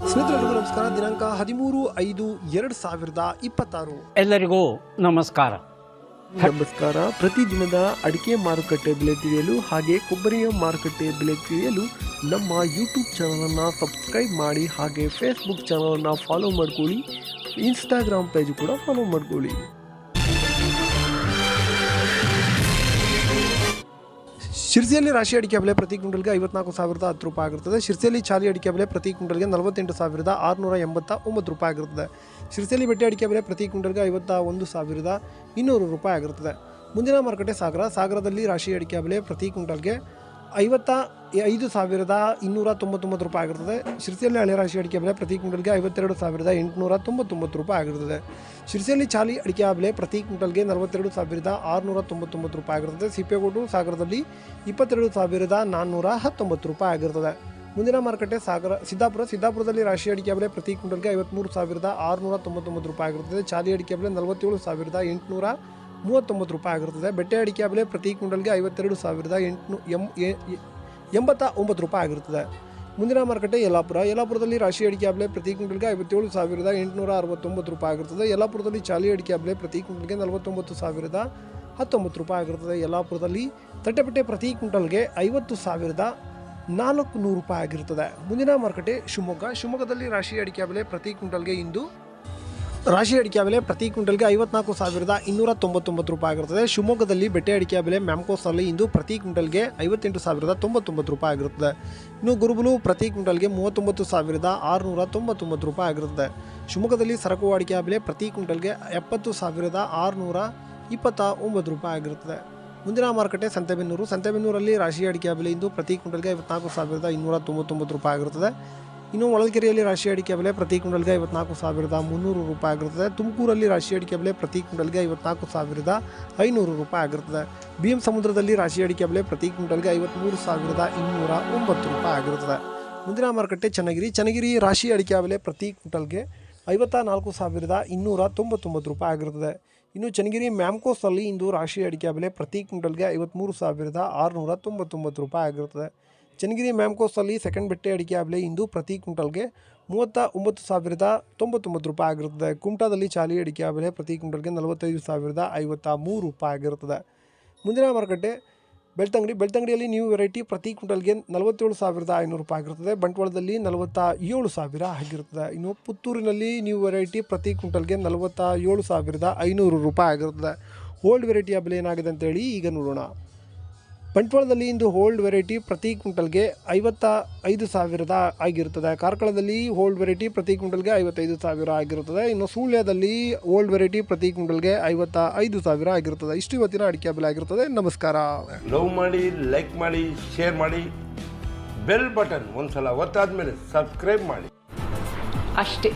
ಸ್ನೇಹಿತರೆಲ್ಲರಿಗೂ ನಮಸ್ಕಾರ. ದಿನಾಂಕ 13/5/2026. ಎಲ್ಲರಿಗೂ ನಮಸ್ಕಾರ. ಪ್ರತಿದಿನದ ಅಡಿಕೆ ಮಾರುಕಟ್ಟೆ ಬೆಲೆ ತಿಳಿಯಲು ಹಾಗೆ ಕೊಬ್ಬರಿಯ ಮಾರುಕಟ್ಟೆ ಬೆಲೆ ತಿಳಿಯಲು ನಮ್ಮ ಯೂಟ್ಯೂಬ್ ಚಾನಲನ್ನು ಸಬ್ಸ್ಕ್ರೈಬ್ ಮಾಡಿ, ಹಾಗೆ ಫೇಸ್ಬುಕ್ ಚಾನಲನ್ನು ಫಾಲೋ ಮಾಡ್ಕೊಳ್ಳಿ, ಇನ್ಸ್ಟಾಗ್ರಾಮ್ ಪೇಜ್ ಕೂಡ ಫಾಲೋ ಮಾಡ್ಕೊಳ್ಳಿ. ಶಿರ್ಸಿಯಲ್ಲಿ ರಾಶಿ ಅಡಿಕೆ ಬೆಲೆ ಪ್ರತಿ ಕ್ವಿಂಟಲ್ಗೆ 54,010 ರೂಪಾಯಿ ಆಗಿರುತ್ತದೆ. ಶಿರ್ಸಿಯಲ್ಲಿ ಚಾಲಿ ಅಡಿಕೆ ಬೆಲೆ ಪ್ರತಿ ಕ್ವಿಂಟಲ್ಗೆ 48,689 ರೂಪಾಯಿ ಆಗಿರುತ್ತದೆ. ಶಿರ್ಸಿಯಲ್ಲಿ ಬೆಟ್ಟೆ ಅಡಿಕೆ ಬೆಲೆ ಪ್ರತಿ ಕ್ವಿಂಟಲ್ಗೆ 51,200 ರೂಪಾಯಿ ಆಗಿರುತ್ತದೆ. ಮುಂದಿನ ಮಾರುಕಟ್ಟೆ ಸಾಗರದಲ್ಲಿ ರಾಶಿ ಅಡಿಕೆ ಬೆಲೆ ಪ್ರತಿ ಕ್ವಿಂಟಲ್ಗೆ 55,299 ರೂಪಾಯಿ ಆಗಿರುತ್ತದೆ. ಶಿರ್ಸಿಯಲ್ಲಿ ಹಳೆ ರಾಶಿ ಅಡಿಕೆ ಬೆಲೆ ಪ್ರತಿ ಕ್ವಿಂಟಲ್ಗೆ 52,899 ರೂಪಾಯಿ ಆಗಿರುತ್ತದೆ. ಶಿರ್ಸಿಯಲ್ಲಿ ಚಾಲಿ ಅಡಿಕೆ ಬೆಲೆ ಪ್ರತಿ ಕ್ವಿಂಟಲ್ಗೆ 42,699 ರೂಪಾಯಿ ಆಗಿರುತ್ತದೆ. ಸಿಪ್ಪೇಗೋಡು ಸಾಗರದಲ್ಲಿ 22,419 ರೂಪಾಯಿ ಆಗಿರುತ್ತದೆ. ಮುಂದಿನ ಮಾರುಕಟ್ಟೆ ಸಿದ್ದಾಪುರದಲ್ಲಿ ರಾಶಿ ಅಡಿಕೆ ಬೆಲೆ ಪ್ರತಿ ಕ್ವಿಂಟಲ್ಗೆ 53,699 ರೂಪಾಯಿ ಆಗಿರುತ್ತದೆ. ಚಾಲಿ ಅಡಿಕೆ ಬೆಲೆ 47,839 ರೂಪಾಯಿ ಆಗಿರುತ್ತದೆ. ಬೆಟ್ಟೆ ಅಡಿಕೆ ಬೆಲೆ ಪ್ರತಿ ಕ್ವಿಂಟಲ್ಗೆ 52,889 ರೂಪಾಯಿ ಆಗಿರುತ್ತದೆ. ಮುಂದಿನ ಮಾರುಕಟ್ಟೆ ಯಲ್ಲಾಪುರದಲ್ಲಿ ರಾಶಿ ಅಡಿಕೆ ಬೆಲೆ ಪ್ರತಿ ಕ್ವಿಂಟಲ್ಗೆ 57,869 ರೂಪಾಯಿ ಆಗಿರುತ್ತದೆ. ಯಲ್ಲಾಪುರದಲ್ಲಿ ಚಾಲಿ ಅಡಿಕೆ ಬೆಲೆ ಪ್ರತಿ ಕ್ವಿಂಟಲ್ಗೆ 49,019 ರೂಪಾಯಿ ಆಗಿರುತ್ತದೆ. ಯಲ್ಲಾಪುರದಲ್ಲಿ ತಟ್ಟೆಬೆಟ್ಟೆ ಪ್ರತಿ ಕ್ವಿಂಟಲ್ಗೆ 50,400 ರೂಪಾಯಿ ಆಗಿರುತ್ತದೆ. ಮುಂದಿನ ಮಾರುಕಟ್ಟೆ ಶಿವಮೊಗ್ಗದಲ್ಲಿ ರಾಶಿ ಅಡಿಕೆ ಬೆಲೆ ಪ್ರತಿ ಕ್ವಿಂಟಲ್ಗೆ 54,299 ರೂಪಾಯಿ ಆಗಿರುತ್ತದೆ. ಶಿವಮೊಗ್ಗದಲ್ಲಿ ಬೆಟ್ಟೆ ಅಡಿಕೆ ಬೆಲೆ ಮ್ಯಾಮ್ಕೋಸ್ನಲ್ಲಿ ಇಂದು ಪ್ರತಿ ಕ್ವಿಂಟಲ್ಗೆ 58,099 ರೂಪಾಯಿ ಆಗಿರುತ್ತದೆ. ಇನ್ನು ಗುರುಬುಲು ಪ್ರತಿ ಕ್ವಿಂಟಲ್ಗೆ 39,699 ರೂಪಾಯಿ ಆಗಿರುತ್ತದೆ. ಶಿವಮೊಗ್ಗದಲ್ಲಿ ಸರಕು ಅಡಿಕೆ ಬೆಲೆ ಪ್ರತಿ ಕ್ವಿಂಟಲ್ಗೆ 70,629 ರೂಪಾಯಿ ಆಗಿರುತ್ತದೆ. ಮುಂದಿನ ಮಾರುಕಟ್ಟೆ ಸಂತೆಬೆನ್ನೂರಲ್ಲಿ ರಾಶಿ ಅಡಿಕೆ ಬೆಲೆ ಇಂದು ಪ್ರತಿ ಕ್ವಿಂಟಲ್ಗೆ 54,299 ರೂಪಾಯಿ ಆಗಿರುತ್ತದೆ. ಇನ್ನು ಹೊಳಲ್ಕೆರೆಯಲ್ಲಿ ರಾಶಿ ಅಡಿಕೆ ಬೆಲೆ ಪ್ರತಿ ಕ್ವಿಂಟಲ್ಗೆ 54,300 ರೂಪಾಯಿ ಆಗಿರುತ್ತದೆ. ತುಮಕೂರಲ್ಲಿ ರಾಶಿ ಅಡಿಕೆ ಬೆಲೆ ಪ್ರತಿ ಕ್ವಿಂಟಲ್ಗೆ 54,500 ರೂಪಾಯಿ ಆಗಿರುತ್ತದೆ. BM ಸಮುದ್ರದಲ್ಲಿ ರಾಶಿ ಅಡಿಕೆ ಬೆಲೆ ಪ್ರತಿ ಕ್ವಿಂಟಲ್ಗೆ 53,209 ರೂಪಾಯಿ ಆಗಿರುತ್ತದೆ. ಮುಂದಿನ ಮಾರುಕಟ್ಟೆ ಚನ್ನಗಿರಿ ರಾಶಿ ಅಡಿಕೆ ಬೆಲೆ ಪ್ರತಿ ಕ್ವಿಂಟಲ್ಗೆ 54,299 ರೂಪಾಯಿ ಆಗಿರುತ್ತದೆ. ಇನ್ನು ಚನ್ನಗಿರಿ ಮ್ಯಾಮ್ಕೋಸ್ನಲ್ಲಿ ಇಂದು ರಾಶಿ ಅಡಿಕೆ ಬೆಲೆ ಪ್ರತಿ ಕ್ವಿಂಟಲ್ಗೆ 53,699 ರೂಪಾಯಿ ಆಗಿರುತ್ತದೆ. ಚನ್ನಗಿರಿ ಮ್ಯಾಮ್ಕೋಸ್ನಲ್ಲಿ ಸೆಕೆಂಡ್ ಬೆಟ್ಟೆ ಅಡಿಕೆ ಬೆಲೆ ಇಂದು ಪ್ರತಿ ಕ್ವಿಂಟಲ್ಗೆ 39,099 ರೂಪಾಯಿ ಆಗಿರುತ್ತದೆ. ಕುಮಟಾದಲ್ಲಿ ಚಾಲಿ ಅಡಿಕೆ ಬೆಲೆ ಪ್ರತಿ ಕ್ವಿಂಟಲ್ಗೆ 45,053 ರೂಪಾಯಿ ಆಗಿರುತ್ತದೆ. ಮುಂದಿನ ಮಾರುಕಟ್ಟೆ ಬೆಳ್ತಂಗಡಿಯಲ್ಲಿ ನ್ಯೂ ವೆರೈಟಿ ಪ್ರತಿ ಕ್ವಿಂಟಲ್ಗೆ 47,500 ರೂಪಾಯಿ ಆಗಿರುತ್ತದೆ. ಬಂಟ್ವಾಳದಲ್ಲಿ 47,000 ಆಗಿರುತ್ತದೆ. ಇನ್ನು ಪುತ್ತೂರಿನಲ್ಲಿ ನ್ಯೂ ವೆರೈಟಿ ಪ್ರತಿ ಕ್ವಿಂಟಲ್ಗೆ 47,500 ರೂಪಾಯಿ ಆಗಿರುತ್ತದೆ. ಓಲ್ಡ್ ವೆರೈಟಿಯ ಬೆಲೆ ಏನಾಗಿದೆ ಅಂತೇಳಿ ಈಗ ನೋಡೋಣ. ಬಂಟ್ವಾಳದಲ್ಲಿ ಇಂದು ಓಲ್ಡ್ ವೆರೈಟಿ ಪ್ರತಿ ಕ್ವಿಂಟಲ್ಗೆ 55,000 ಆಗಿರುತ್ತದೆ. ಕಾರ್ಕಳದಲ್ಲಿ ಓಲ್ಡ್ ವೆರೈಟಿ ಪ್ರತಿ ಕ್ವಿಂಟಲ್ಗೆ 55,000 ಆಗಿರುತ್ತದೆ. ಇನ್ನು ಸುಳ್ಯದಲ್ಲಿ ಓಲ್ಡ್ ವೆರೈಟಿ ಪ್ರತಿ ಕ್ವಿಂಟಲ್ಗೆ 55,000 ಆಗಿರುತ್ತದೆ. ಇಷ್ಟು ಇವತ್ತಿನ ಅಡಿಕೆ ಬೆಲೆ ಆಗಿರುತ್ತದೆ. ನಮಸ್ಕಾರ. ಲವ್ ಮಾಡಿ, ಲೈಕ್ ಮಾಡಿ, ಶೇರ್ ಮಾಡಿ, ಬೆಲ್ ಬಟನ್ ಒಂದ್ಸಲ ಒತ್ತಾದ್ಮೇಲೆ ಸಬ್ಸ್ಕ್ರೈಬ್ ಮಾಡಿ ಅಷ್ಟೇ.